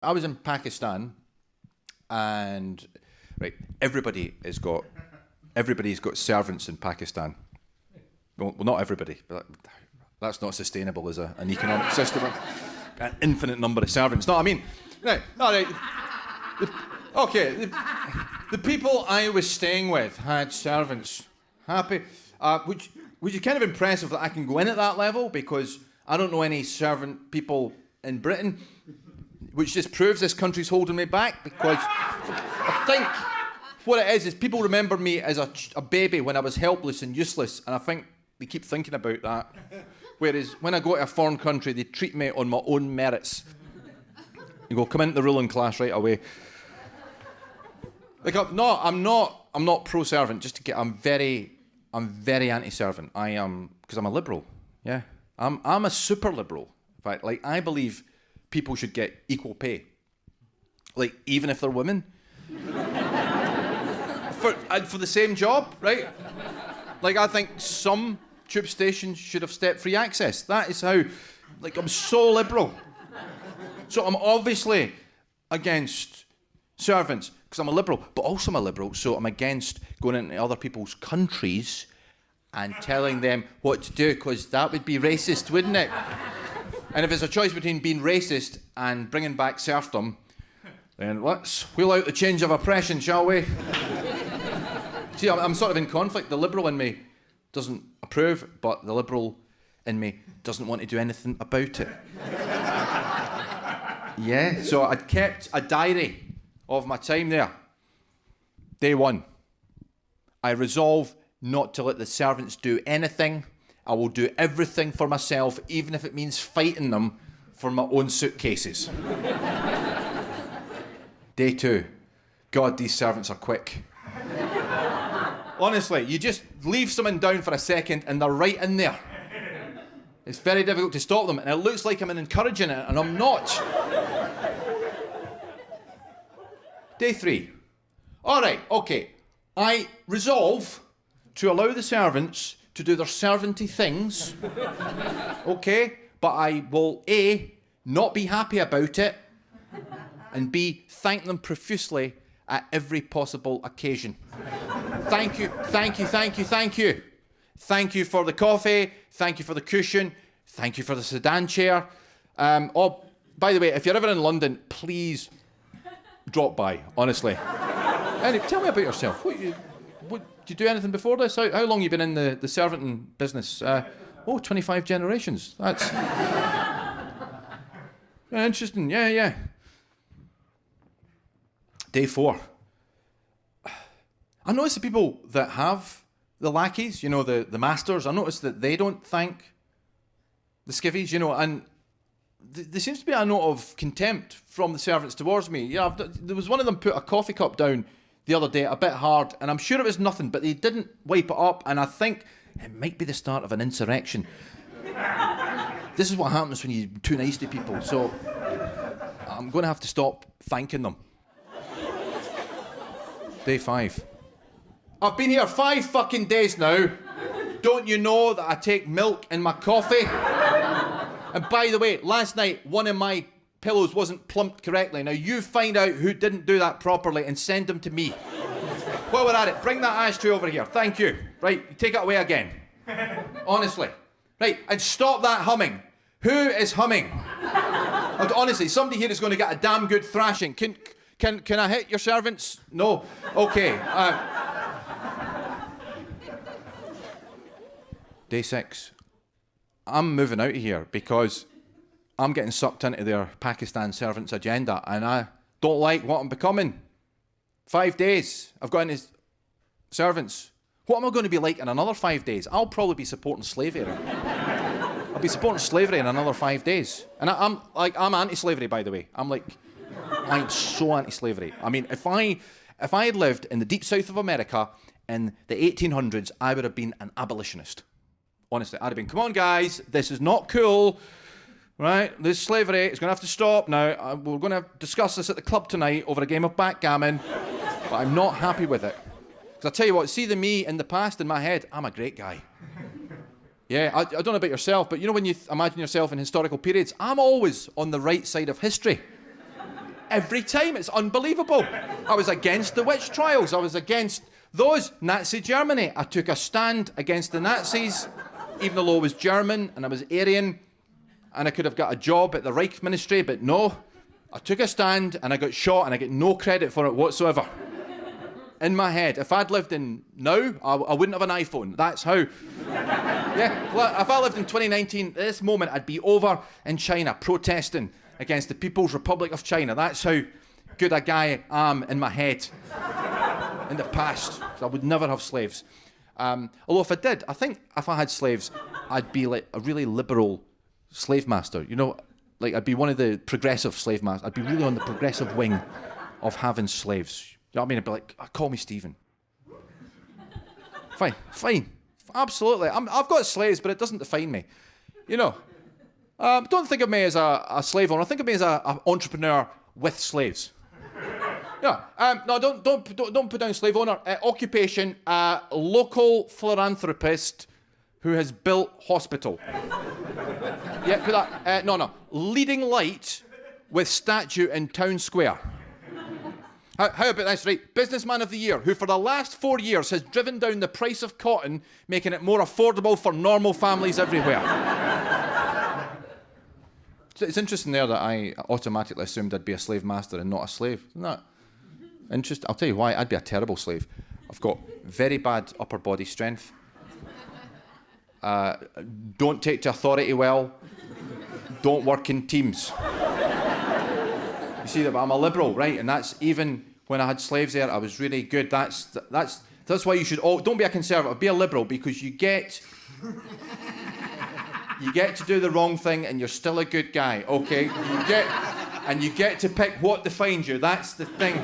I was in Pakistan, and right, everybody's got servants in Pakistan. Well, not everybody, but that's not sustainable as an economic system. An infinite number of servants. No, I mean, right, all right. The people I was staying with had servants. Happy, which is kind of impressive that I can go in at that level, because I don't know any servant people in Britain, which just proves this country's holding me back, because I think what it is people remember me as a baby when I was helpless and useless, and I think they keep thinking about that. Whereas when I go to a foreign country, they treat me on my own merits. You go, come into the ruling class right away. Like, I'm not pro-servant. I'm very anti-servant. I am, because I'm a liberal. Yeah, I'm a super liberal. In fact, like, I believe people should get equal pay. Like, even if they're women, for the same job, right? Like, I think some tube stations should have step-free access. That is how, like, I'm so liberal. So I'm obviously against servants, because I'm a liberal, but also I'm a liberal, so I'm against going into other people's countries and telling them what to do, because that would be racist, wouldn't it? And if it's a choice between being racist and bringing back serfdom, then let's wheel out the change of oppression, shall we? See, I'm sort of in conflict. The liberal in me doesn't approve, but the liberal in me doesn't want to do anything about it. Yeah, so I'd kept a diary of my time there. Day one, I resolve not to let the servants do anything. I will do everything for myself, even if it means fighting them for my own suitcases. Day two, God, these servants are quick. Honestly, you just leave someone down for a second and they're right in there. It's very difficult to stop them, and it looks like I'm encouraging it, and I'm not. Day three. All right, okay. I resolve to allow the servants to do their servanty things, okay? But I will, A, not be happy about it, and B, thank them profusely at every possible occasion. Thank you, thank you, thank you, thank you. Thank you for the coffee, thank you for the cushion, thank you for the sedan chair. Oh, by the way, if you're ever in London, please drop by, honestly. Anyway, tell me about yourself. Did you do anything before this? How long have you been in the servanting business? 25 generations. That's interesting. Yeah. Day four. I notice the people that have the lackeys, the masters, I notice that they don't thank the skivvies, and there seems to be a note of contempt from the servants towards me. There was one of them put a coffee cup down the other day a bit hard, and I'm sure it was nothing, but they didn't wipe it up, and I think it might be the start of an insurrection. This is what happens when you're too nice to people, so I'm going to have to stop thanking them. Day five. I've been here 5 fucking days now. Don't you know that I take milk in my coffee? And by the way, last night, one of my pillows wasn't plumped correctly. Now you find out who didn't do that properly and send them to me. While we're at it, bring that ashtray over here. Thank you. Right, take it away again. Honestly. Right, and stop that humming. Who is humming? Honestly, somebody here is going to get a damn good thrashing. Can I hit your servants? No? Okay. Day 6. I'm moving out of here because I'm getting sucked into their Pakistan servants agenda, and I don't like what I'm becoming. 5 days, I've got into servants. What am I going to be like in another 5 days? I'll probably be supporting slavery. I'll be supporting slavery in another 5 days. And I'm anti-slavery, by the way. I'm so anti-slavery. I mean, if I had lived in the deep south of America in the 1800s, I would have been an abolitionist. Honestly, I'd have been, come on guys, this is not cool, right? This slavery, it's going to have to stop now. We're going to discuss this at the club tonight over a game of backgammon, but I'm not happy with it. Because I tell you what, see the me in the past in my head, I'm a great guy. Yeah, I don't know about yourself, but when you imagine yourself in historical periods, I'm always on the right side of history. Every time. It's unbelievable. I was against the witch trials. I was against those. Nazi Germany. I took a stand against the Nazis, even though I was German and I was Aryan, and I could have got a job at the Reich Ministry, but no. I took a stand and I got shot and I get no credit for it whatsoever. In my head. If I'd lived in now, I wouldn't have an iPhone. That's how. Yeah, well, if I lived in 2019, at this moment, I'd be over in China protesting against the People's Republic of China. That's how good a guy I am in my head in the past. So I would never have slaves. Although if I did, I think if I had slaves, I'd be like a really liberal slave master. You know, like I'd be one of the progressive slave masters. I'd be really on the progressive wing of having slaves. You know what I mean? I'd be like, call me Stephen. Fine. Absolutely. I've got slaves, but it doesn't define me. You know, don't think of me as a slave owner. Think of me as an entrepreneur with slaves. Yeah. No, don't put down slave owner. Occupation, local philanthropist who has built hospital. Yeah, put that. No. Leading light with statue in town square. How about this, right? Businessman of the Year, who for the last 4 years has driven down the price of cotton, making it more affordable for normal families everywhere. So it's interesting there that I automatically assumed I'd be a slave master and not a slave. Isn't that interesting? I'll tell you why. I'd be a terrible slave. I've got very bad upper body strength. Don't take to authority well. Don't work in teams. You see that, but I'm a liberal, right? And that's even when I had slaves there, I was really good. That's why you should don't be a conservative, be a liberal, because you get to do the wrong thing and you're still a good guy, okay? You get to pick what defines you. That's the thing.